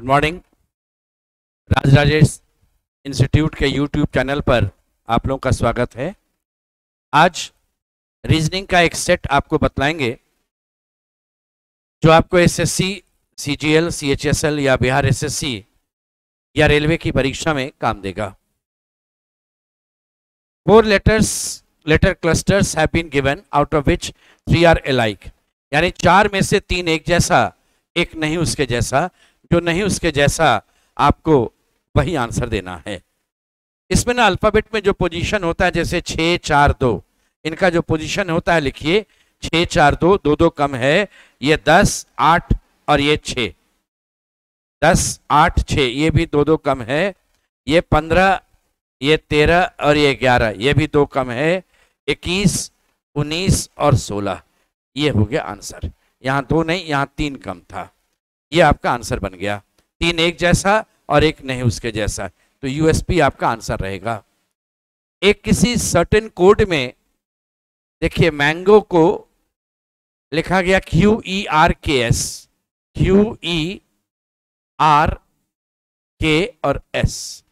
Good morning. Raj Rajesh institute के YouTube channel पर आप लोगों का स्वागत है। आज रीजनिंग का एक सेट आपको बतलाएंगे जो आपको एसएससी, सीजीएल, सीएचएसएल या बिहार एसएससी या रेलवे की परीक्षा में काम देगा। 4 letter clusters have been given out of which 3 are alike, यानी 4 में से 3 एक जैसा, एक नहीं उसके जैसा। जो नहीं उसके जैसा आपको वही आंसर देना है। इसमें ना अल्फाबेट में जो पोजीशन होता है, जैसे 6 4 2, इनका जो पोजीशन होता है लिखिए 6 4 2, 2 2 कम है, ये 10 8 और ये 6, 10 8 6, ये भी 2 2 कम है, ये 15, ये 13 और ये 11, ये भी 2 कम है, 21 19 और 16, ये हो गया आंसर। यहाँ 2 नहीं, यहाँ 3 कम था, ये आपका आंसर बन गया। 3 एक जैसा और एक नहीं उसके जैसा, तो यूएसपी आपका आंसर रहेगा। एक किसी सर्टेन कोड में देखिए मैंगो को लिखा गया QERKS, QERK और S,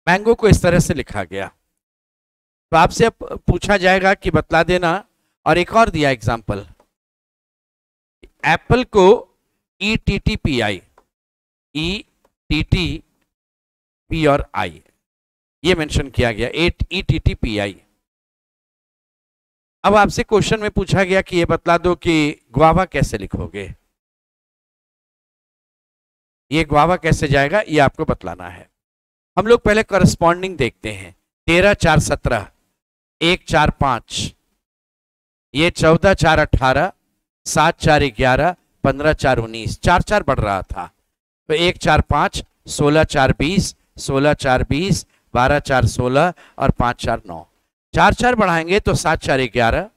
मैंगो को इस तरह से लिखा गया। तो आपसे पूछा जाएगा कि बतला देना। और एक और दिया एग्जांपल, एप्पल को ETTPI, ETTP और I ये मेंशन किया गया, ETTPI। अब आपसे क्वेश्चन में पूछा गया कि ये बतला दो कि ग्वावा कैसे लिखोगे, ये ग्वावा कैसे जाएगा, ये आपको बतलाना है। हम लोग पहले करस्पॉन्डिंग देखते हैं। 13 4 17, 1 4 5, ये 14 4 18, 7 4 11, 15 4 19, 4 4 बढ़ रहा था, तो 1 4 5, 16 4 20, 16 4 20, 12 4 16 और 5 4 9, 4 4 बढ़ाएंगे तो 7 4 11,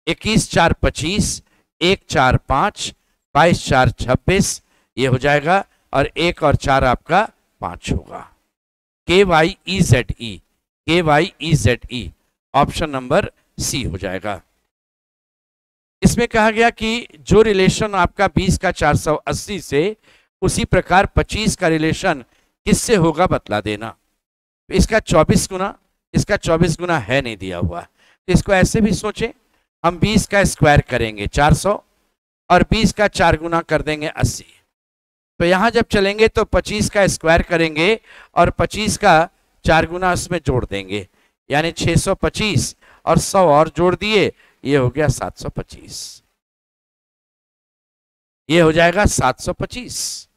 21 4 25, 1 4 5, 22 4 26, ये हो जाएगा, और 1 और 4 आपका 5 होगा। KYEZE, KYEZE option number C हो जाएगा। इसमें कहा गया कि जो रिलेशन आपका 20 का 480 से, उसी प्रकार 25 का रिलेशन किससे होगा बतला देना। तो इसका 24 गुना, इसका 24 गुना है नहीं दिया हुआ, तो इसको ऐसे भी सोचें, हम 20 का स्क्वायर करेंगे 400 और 20 का 4 गुना कर देंगे 80। तो यहाँ जब चलेंगे तो 25 का स्क्वायर करेंगे और 25 का 4 गुना उसमें जोड़ देंगे, यानी 625 और 100 और जोड़ दिए, ये हो गया 725, ये हो जाएगा 725।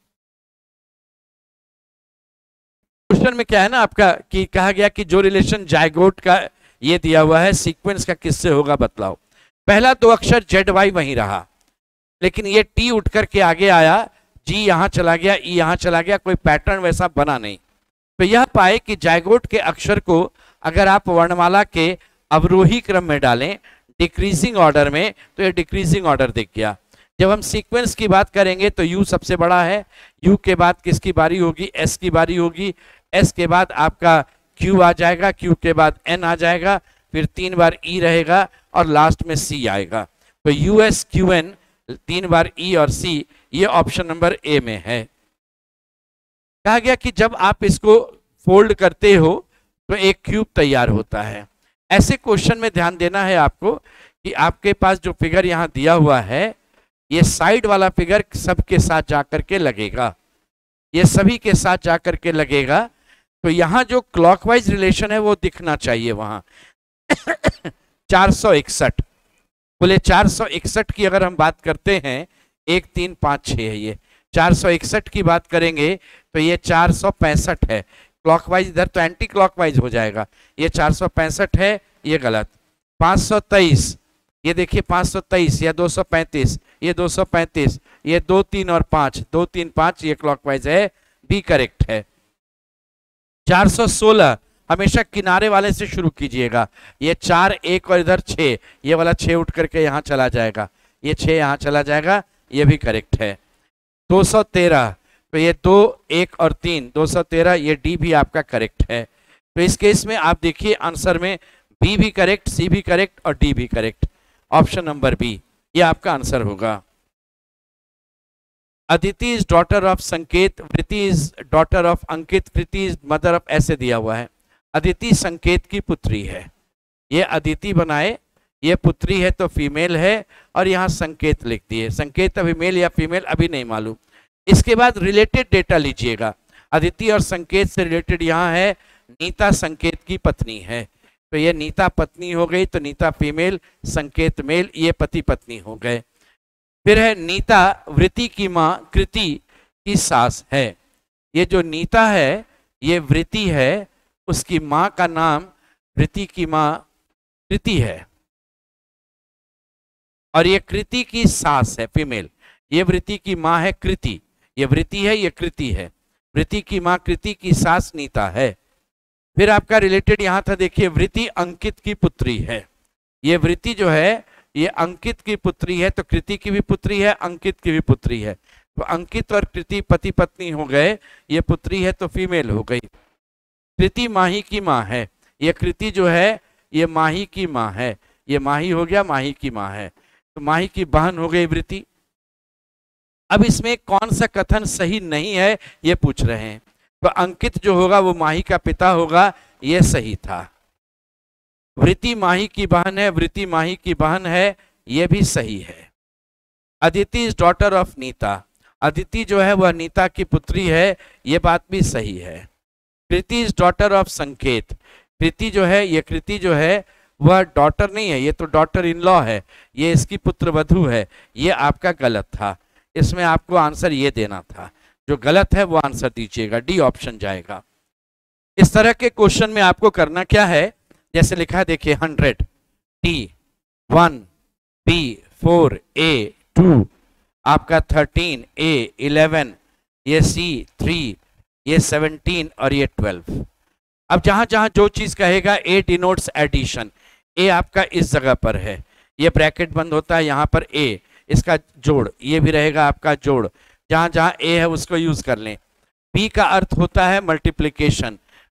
क्वेश्चन में क्या है ना आपका कि कहा गया कि जो रिलेशन जायगोट का ये दिया हुआ है, सीक्वेंस का किससे होगा बतलाओ। पहला 2 अक्षर ZY वहीं रहा, लेकिन ये T उठ करके आगे आया, G यहां चला गया, E यहां चला गया, कोई पैटर्न वैसा बना नहीं। तो यह पाए कि जायगोट के अक्षर को अगर आप वर्णमाला के अवरोही क्रम में डालें, डिक्रीजिंग ऑर्डर में, तो ये डिक्रीजिंग ऑर्डर दिख गया। जब हम सीक्वेंस की बात करेंगे तो U सबसे बड़ा है, U के बाद किसकी बारी होगी, S की बारी होगी, S के बाद आपका Q आ जाएगा, Q के बाद N आ जाएगा, फिर 3 बार E रहेगा और लास्ट में C आएगा। तो US QN 3 बार E और C, ये ऑप्शन नंबर ए में है। कहा गया कि जब आप इसको फोल्ड करते हो तो एक क्यूब तैयार होता है। ऐसे क्वेश्चन में ध्यान देना है आपको कि आपके पास जो फिगर यहाँ दिया हुआ है, ये साइड वाला फिगर सबके साथ जाकर के लगेगा, ये सभी के साथ जाकर के लगेगा। तो यहाँ जो क्लॉकवाइज रिलेशन है वो दिखना चाहिए वहाँ 461, बोले 461 की अगर हम बात करते हैं, 1 3 5 6 है, ये 461 की बात करेंगे तो ये 465 है। क्लॉकवाइज इधर तो एंटी क्लॉकवाइज हो जाएगा, ये 465 है, ये गलत। 523, ये देखिए 523 या 235, ये 235, ये 2 3 और 5, 2 3 5, ये क्लॉकवाइज है, बी करेक्ट है। 416 हमेशा किनारे वाले से शुरू कीजिएगा, ये 4 1 और इधर 6, ये वाला 6 उठ करके यहाँ चला जाएगा, ये 6 यहाँ चला जाएगा, ये भी करेक्ट है। 213, तो ये 2 1 और 3, 213, ये डी भी आपका करेक्ट है। तो इस केस में आप देखिए आंसर में बी भी करेक्ट, सी भी करेक्ट और डी भी करेक्ट, ऑप्शन नंबर बी ये आपका आंसर होगा। अदिति इज डॉटर ऑफ संकेत, वृति is daughter of Ankit, Kriti is mother of, ऐसे दिया हुआ है। अदिति संकेत की पुत्री है, ये अदिति बनाए, ये पुत्री है तो फीमेल है, और यहाँ संकेत लिख दिए। संकेत अभी मेल या फीमेल अभी नहीं मालूम। इसके बाद रिलेटेड डेटा लीजिएगा। अदिति और संकेत से रिलेटेड यहाँ है नीता संकेत की पत्नी है, तो ये नीता पत्नी हो गई, तो नीता फीमेल, संकेत मेल, ये पति पत्नी हो गए। फिर है नीता वृति की माँ कृति की सास है। ये जो नीता है ये वृति है, उसकी माँ का नाम वृति की माँ कृति है, और ये कृति की सास है फीमेल। ये वृति की माँ है कृति, ये वृति है, ये कृति है। वृति की माँ कृति की सास नीता है। फिर आपका रिलेटेड यहां था, देखिए वृति अंकित की पुत्री है। ये वृति जो है ये अंकित की पुत्री है, तो कृति की भी पुत्री है, अंकित की भी पुत्री है, तो अंकित और कृति पति पत्नी हो गए। ये पुत्री है तो फीमेल हो गई। कृति माही की माँ है, ये कृति जो है ये माही की माँ है, ये माही हो गया, माही की माँ है, तो माही की बहन हो गई वृति। अब इसमें कौन सा कथन सही नहीं है ये पूछ रहे हैं, तो अंकित जो होगा वो माही का पिता होगा, ये सही था। वृति माही की बहन है, वृति माही की बहन है, ये भी सही है। Aditi is daughter of Nita, Aditi जो है वह नीता की पुत्री है, ये बात भी सही है। कृति इज डॉटर ऑफ संकेत, कृति जो है ये कृति जो है वह डॉटर नहीं है, ये तो डॉटर इन लॉ है, ये इसकी पुत्र वधू है, ये आपका गलत था। इसमें आपको आंसर ये देना था, जो गलत है वो आंसर दीजिएगा, डी ऑप्शन जाएगा। इस तरह के क्वेश्चन में आपको करना क्या है, जैसे लिखा है देखिए 100 T1 B4 A2, आपका 13 A11, ये C3, ये 17 और ये 12। अब जहां जहां जो चीज कहेगा A डिनोट्स एडिशन, A आपका इस जगह पर है, ये ब्रैकेट बंद होता है यहाँ पर A, इसका जोड़, ये भी रहेगा आपका जोड़, जहां जहां A है उसको यूज कर लें। B का अर्थ होता है मल्टीप्लिकेशन,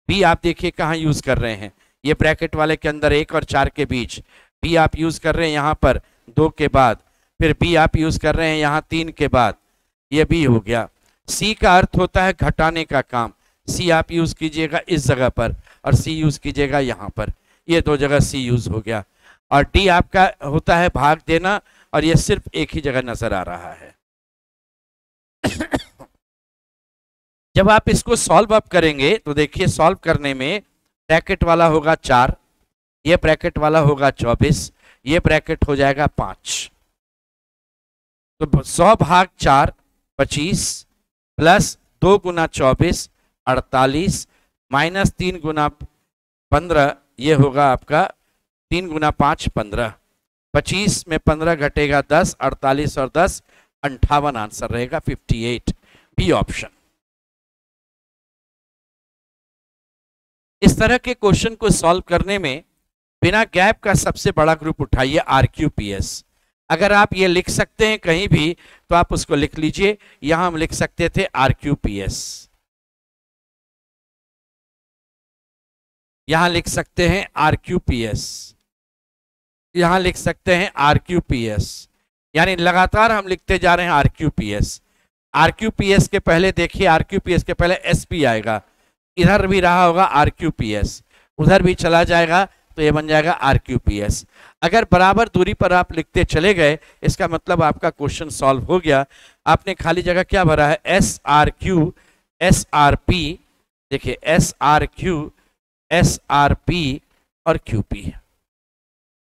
B आप देखिए कहाँ यूज कर रहे हैं, ये ब्रैकेट वाले के अंदर 1 और 4 के बीच, B आप यूज कर रहे हैं यहाँ पर 2 के बाद, फिर B आप यूज कर रहे हैं यहाँ 3 के बाद, ये B हो गया। C का अर्थ होता है घटाने का काम, C आप यूज कीजिएगा इस जगह पर, और C यूज कीजिएगा यहाँ पर, ये 2 जगह C यूज हो गया। और D आपका होता है भाग देना, और ये सिर्फ एक ही जगह नजर आ रहा है। जब आप इसको सॉल्व अप करेंगे तो देखिए सॉल्व करने में ब्रैकेट वाला होगा 4, ये ब्रैकेट वाला होगा 24, ये ब्रैकेट हो जाएगा 5, तो 100 भाग 4 25 प्लस 2 गुना 24 48 माइनस 3 गुना 15, ये होगा आपका 3 गुना 5 15, 25 में 15 घटेगा 10, 48 और 10 58, आंसर रहेगा 58, बी ऑप्शन। इस तरह के क्वेश्चन को सॉल्व करने में बिना गैप का सबसे बड़ा ग्रुप उठाइए RQPS। अगर आप ये लिख सकते हैं कहीं भी तो आप उसको लिख लीजिए, यहां हम लिख सकते थे RQPS, यहां लिख सकते हैं RQPS, यहां लिख सकते हैं RQPS, यानी लगातार हम लिखते जा रहे हैं RQPS। RQPS के पहले देखिए, RQPS के पहले SP आएगा, इधर भी रहा होगा RQPS, उधर भी चला जाएगा तो ये बन जाएगा RQPS। अगर बराबर दूरी पर आप लिखते चले गए इसका मतलब आपका क्वेश्चन सॉल्व हो गया। आपने खाली जगह क्या भरा है, SRQ SRP, देखिए SRQ SRP और QP,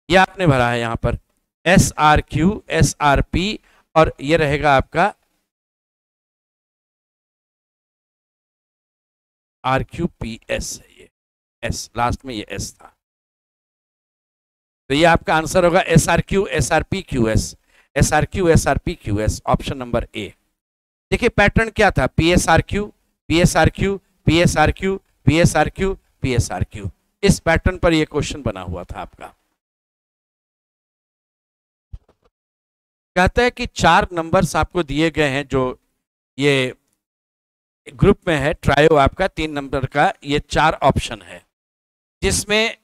ये आपने भरा है यहाँ पर SRQ SRP, और ये रहेगा आपका RQPS है, ये S लास्ट में ये S था, तो ये आपका आंसर होगा SRQ SRP QS, SRQ SRP QS, option number A। देखिए पैटर्न क्या था, PSRQ PSRQ PSRQ PSRQ PSRQ, इस पैटर्न पर ये क्वेश्चन बना हुआ था आपका। कहता है कि 4 नंबर्स आपको दिए गए हैं, जो ये ग्रुप में है ट्रायो आपका 3 नंबर का, ये 4 ऑप्शन है जिसमें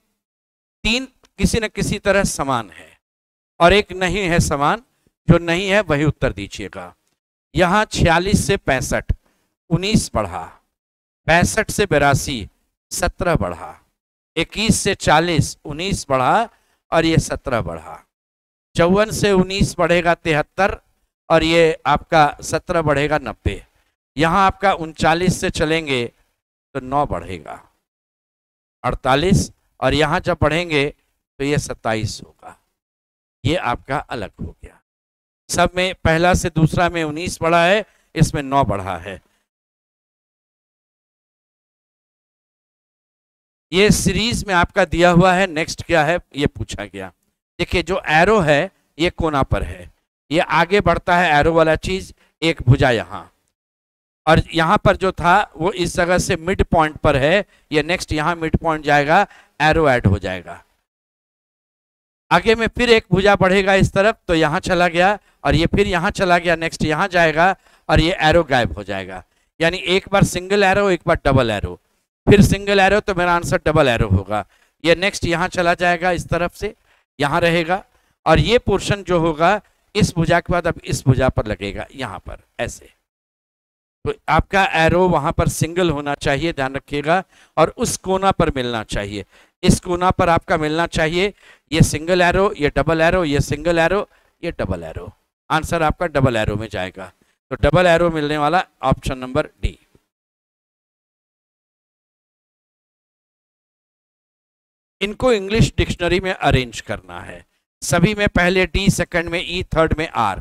3 किसी न किसी तरह समान है और एक नहीं है समान, जो नहीं है वही उत्तर दीजिएगा। यहाँ 46 से 65 19 बढ़ा, 65 से 82 17 बढ़ा, 21 से 40 19 बढ़ा और ये 17 बढ़ा, 54 से 19 बढ़ेगा 73 और ये आपका 17 बढ़ेगा 90। यहाँ आपका 39 से चलेंगे तो 9 बढ़ेगा 48 और यहाँ जब बढ़ेंगे तो ये 27 होगा। ये आपका अलग हो गया। सब में पहला से दूसरा में 19 बढ़ा है, इसमें 9 बढ़ा है। ये सीरीज में आपका दिया हुआ है। नेक्स्ट क्या है ये पूछा गया। देखिए जो एरो है ये कोना पर है, ये आगे बढ़ता है एरो वाला चीज, एक भुजा यहाँ, और यहाँ पर जो था वो इस जगह से मिड पॉइंट पर है, ये नेक्स्ट यहाँ मिड पॉइंट जाएगा, एरो ऐड हो जाएगा। आगे में फिर एक भुजा बढ़ेगा इस तरफ तो यहाँ चला गया और ये फिर यहाँ चला गया, नेक्स्ट यहाँ जाएगा और ये एरो गायब हो जाएगा। यानी एक बार सिंगल एरो, एक बार डबल एरो, फिर सिंगल एरो, तो मेरा आंसर डबल एरो होगा। ये नेक्स्ट यहाँ चला जाएगा इस तरफ से, यहाँ रहेगा और ये पोर्शन जो होगा इस भुजा के बाद अब इस भुजा पर लगेगा यहाँ पर ऐसे। तो आपका एरो वहां पर सिंगल होना चाहिए, ध्यान रखिएगा, और उस कोना पर मिलना चाहिए, इस कोना पर आपका मिलना चाहिए। ये सिंगल एरो, ये डबल एरो, ये सिंगल एरो, ये डबल एरो, आंसर आपका डबल एरो में जाएगा। तो डबल एरो मिलने वाला ऑप्शन नंबर डी। इनको इंग्लिश डिक्शनरी में अरेंज करना है। सभी में पहले डी, सेकंड में ई, थर्ड में आर,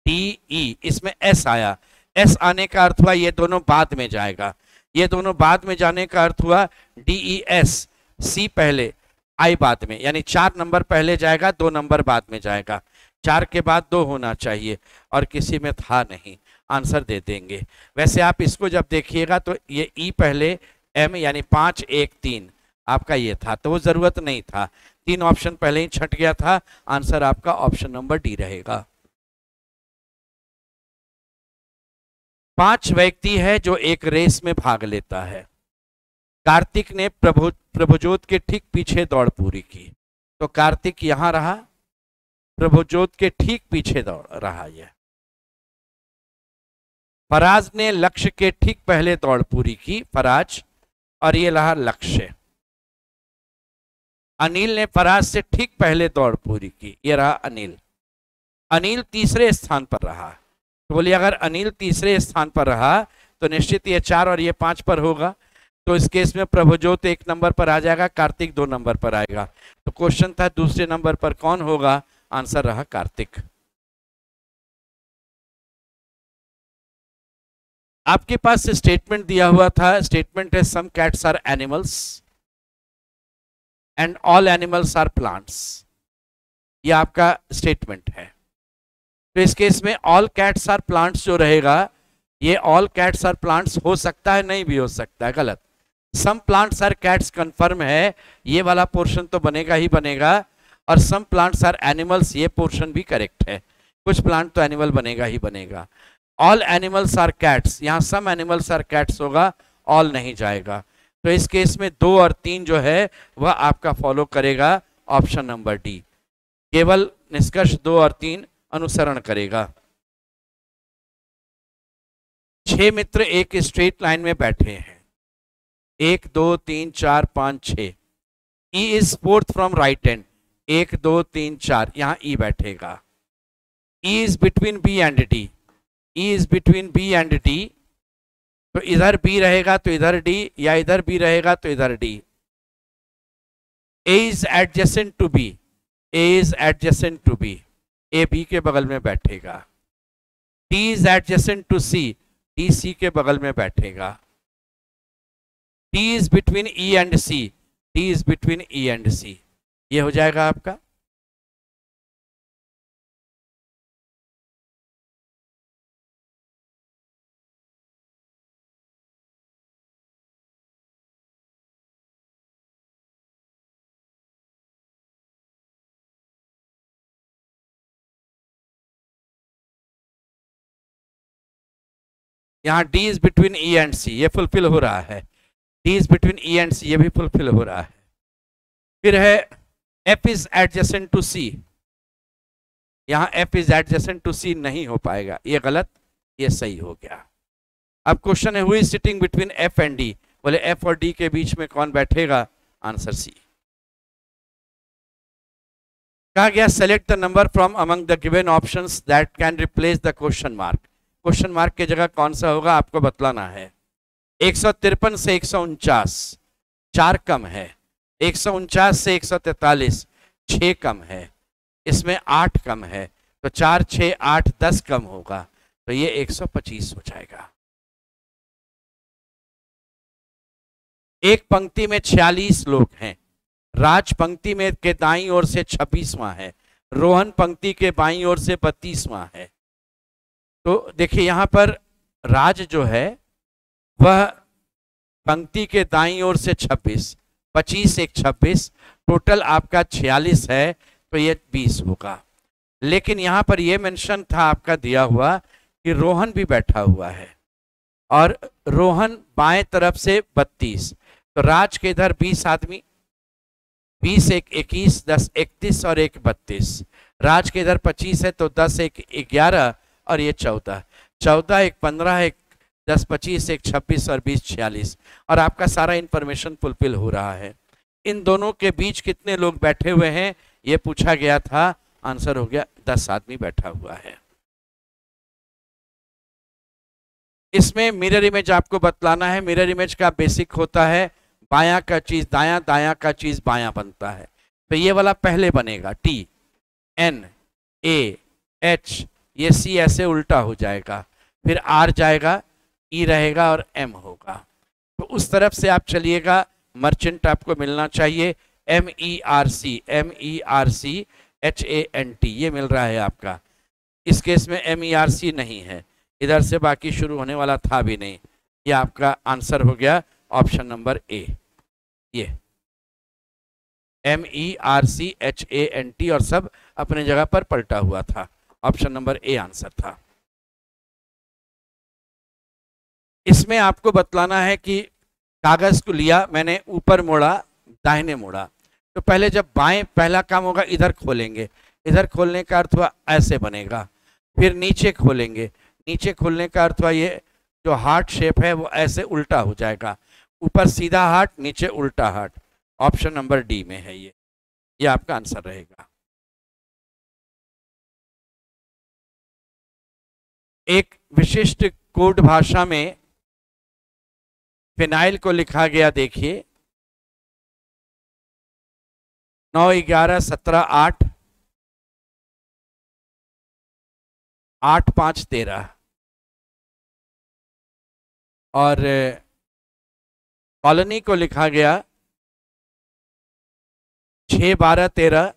डी ई, इसमें एस आया। एस आने का अर्थ हुआ ये दोनों बाद में जाएगा, ये दोनों बाद में जाने का अर्थ हुआ डी ई एस, सी पहले आई बाद में, यानी 4 नंबर पहले जाएगा, 2 नंबर बाद में जाएगा। 4 के बाद 2 होना चाहिए और किसी में था नहीं, आंसर दे देंगे। वैसे आप इसको जब देखिएगा तो ये ई पहले, एम यानी 5 1 3 आपका ये था, तो वो जरूरत नहीं था, 3 ऑप्शन पहले ही छट गया था। आंसर आपका ऑप्शन नंबर डी रहेगा। 5 व्यक्ति है जो एक रेस में भाग लेता है। कार्तिक ने प्रभुजोत के ठीक पीछे दौड़ पूरी की, तो कार्तिक यहां रहा, प्रभुजोत के ठीक पीछे दौड़ रहा है। फराज ने लक्ष्य के ठीक पहले दौड़ पूरी की, फराज, और ये रहा लक्ष्य। अनिल ने फराज से ठीक पहले दौड़ पूरी की, ये रहा अनिल। अनिल तीसरे स्थान पर रहा, तो बोलिए अगर अनिल तीसरे स्थान पर रहा तो निश्चित ये 4 और ये 5 पर होगा, तो इस केस में प्रभुजोत 1 नंबर पर आ जाएगा, कार्तिक 2 नंबर पर आएगा। तो क्वेश्चन था दूसरे नंबर पर कौन होगा, आंसर रहा कार्तिक। आपके पास स्टेटमेंट दिया हुआ था, स्टेटमेंट है some cats are animals and all animals are plants, ये आपका स्टेटमेंट है। तो इस केस में ऑल कैट्स आर प्लांट्स जो रहेगा, ये ऑल कैट्स आर प्लांट्स हो सकता है, नहीं भी हो सकता है, गलत। Some plants are cats confirm है, ये वाला पोर्शन तो बनेगा ही बनेगा, और सम प्लांट्स आर एनिमल्स, ये पोर्शन भी करेक्ट है, कुछ प्लांट तो एनिमल बनेगा ही बनेगा। ऑल एनिमल्स आर कैट्स, यहाँ सम एनिमल्स आर कैट्स होगा, ऑल नहीं जाएगा। तो इस केस में 2 और 3 जो है वह आपका फॉलो करेगा, ऑप्शन नंबर डी। केवल निष्कर्ष 2 और 3 अनुसरण करेगा। 6 मित्र एक स्ट्रेट लाइन में बैठे हैं, 1 2 3 4 5 6। E is 4th from right hand, 1 2 3 4, यहाँ ई बैठेगा। E is between B and D, E is between B and D, तो इधर बी रहेगा तो इधर डी, या इधर बी रहेगा तो इधर D. A is adjacent to B, A is adjacent to B, A B के बगल में बैठेगा। D is adjacent to C, D C के बगल में बैठेगा। D is between E and C, D is between E and C, ये हो जाएगा आपका। यहाँ D is between E and C, ये फुलफिल हो रहा है। D is between E and C, ये भी फुलफिल हो रहा है। फिर है एफ इज एडजेसेंट टू सी, यहाँ एफ इज एडजेसेंट टू सी नहीं हो पाएगा, ये गलत। ये सही हो गया। अब क्वेश्चन है, who is sitting between F and D, बोले एफ और डी के बीच में कौन बैठेगा, आंसर सी। कहा गया select the number from among the given options that can replace the question mark. Question mark की जगह कौन सा होगा आपको बतलाना है। 153 से 149 4 कम है, 149 से 143 6 कम है, इसमें 8 कम है, तो 4 6 8 10 कम होगा, तो ये 125 हो जाएगा। एक पंक्ति में 46 लोग हैं, राज पंक्ति में के दाईं ओर से 26वां है, रोहन पंक्ति के बाईं ओर से 32वां है। तो देखिए यहां पर राज जो है वह पंक्ति के दाईं ओर से 26, 25 एक 26, टोटल आपका 46 है, तो ये 20 होगा। लेकिन यहां पर यह मेंशन था आपका दिया हुआ कि रोहन भी बैठा हुआ है, और रोहन बाएं तरफ से 32, तो राज के इधर 20 आदमी, 20 एक 21, 10 31 और एक 32, राज के इधर 25 है, तो 10 एक 11 और ये 14, 14 एक 15, एक 10 25 एक 26 और 20 46, और आपका सारा इंफॉर्मेशन फुलफिल हो रहा है। इन दोनों के बीच कितने लोग बैठे हुए हैं ये पूछा गया था, आंसर हो गया 10 आदमी बैठा हुआ है। इसमें मिरर इमेज आपको बतलाना है। मिरर इमेज का बेसिक होता है बायां का चीज दायां, दायां का चीज बायां बनता है। तो ये वाला पहले बनेगा, टी एन ए एच, ये सी ऐसे उल्टा हो जाएगा, फिर आर जाएगा, ई रहेगा और एम होगा। तो उस तरफ से आप चलिएगा, मर्चेंट आपको मिलना चाहिए, MERC ये मिल रहा है आपका। इस केस में MERC नहीं है, इधर से बाकी शुरू होने वाला था भी नहीं। ये आपका आंसर हो गया ऑप्शन नंबर ए, ये MERCHANT और सब अपने जगह पर पलटा हुआ था, ऑप्शन नंबर ए आंसर था। इसमें आपको बतलाना है कि कागज को लिया मैंने, ऊपर मोड़ा, दाहिने मोड़ा, तो पहले जब बाएं पहला काम होगा इधर खोलेंगे, इधर खोलने का अर्थ हुआ ऐसे बनेगा, फिर नीचे खोलेंगे, नीचे खोलने का अर्थ हुआ ये जो हार्ट शेप है वो ऐसे उल्टा हो जाएगा, ऊपर सीधा हार्ट, नीचे उल्टा हार्ट, ऑप्शन नंबर डी में है ये आपका आंसर रहेगा। एक विशिष्ट कोड भाषा में फिनाइल को लिखा गया, देखिए 9 11 17 8 8 5 13, और कॉलोनी को लिखा गया 6 12 13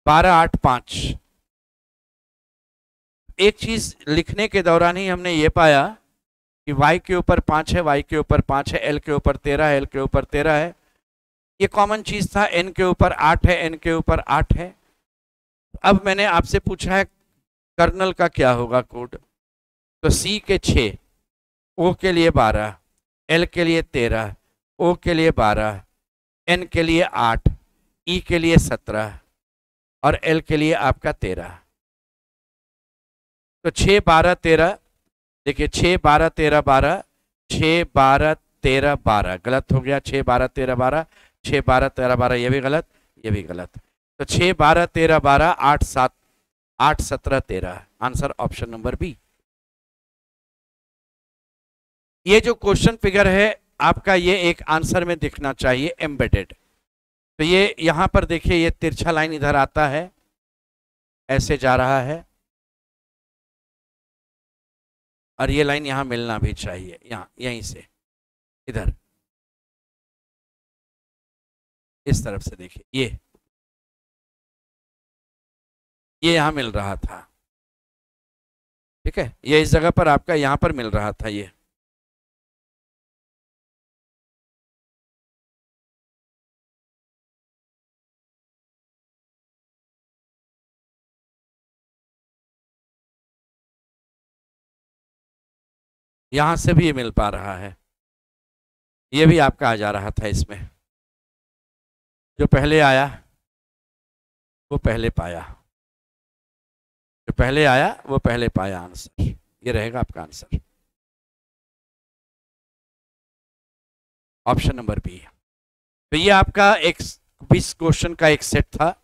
12 8 5। एक चीज लिखने के दौरान ही हमने ये पाया कि y के ऊपर 5 है, y के ऊपर 5 है, l के ऊपर 13 है, l के ऊपर 13 है, ये कॉमन चीज था। n के ऊपर 8 है, n के ऊपर 8 है। अब मैंने आपसे पूछा है कर्नल का क्या होगा कोड, तो C के 6, O के लिए 12, L के लिए 13, O के लिए 12, N के लिए 8, E के लिए 17 और L के लिए आपका 13। तो 6 12 13, देखिए 6 12 13 12, 6 12 13 12 गलत हो गया, 6 12 13 12, 6 12 13 12 ये भी गलत, ये भी गलत। तो 6 12 13 12 8 7 8 17 13, आंसर ऑप्शन नंबर बी। ये जो क्वेश्चन फिगर है आपका, ये एक आंसर में दिखना चाहिए एम्बेडेड। तो ये यहां पर देखिए, ये तिरछा लाइन इधर आता है, ऐसे जा रहा है, और ये लाइन यहां मिलना भी चाहिए, यहाँ यहीं से इधर इस तरफ से देखिए, ये यहां मिल रहा था, ठीक है, ये इस जगह पर आपका यहां पर मिल रहा था। ये यहां से भी ये मिल पा रहा है, ये भी आपका आ जा रहा था। इसमें जो पहले आया वो पहले पाया, जो पहले आया वो पहले पाया आंसर, ये रहेगा आपका आंसर, ऑप्शन नंबर बी। तो ये आपका एक 20 क्वेश्चन का एक सेट था।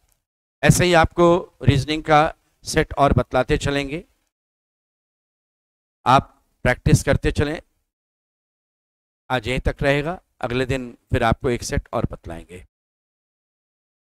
ऐसे ही आपको रीजनिंग का सेट और बतलाते चलेंगे, आप प्रैक्टिस करते चलें। आज यहीं तक रहेगा, अगले दिन फिर आपको एक सेट और बतलाएंगे।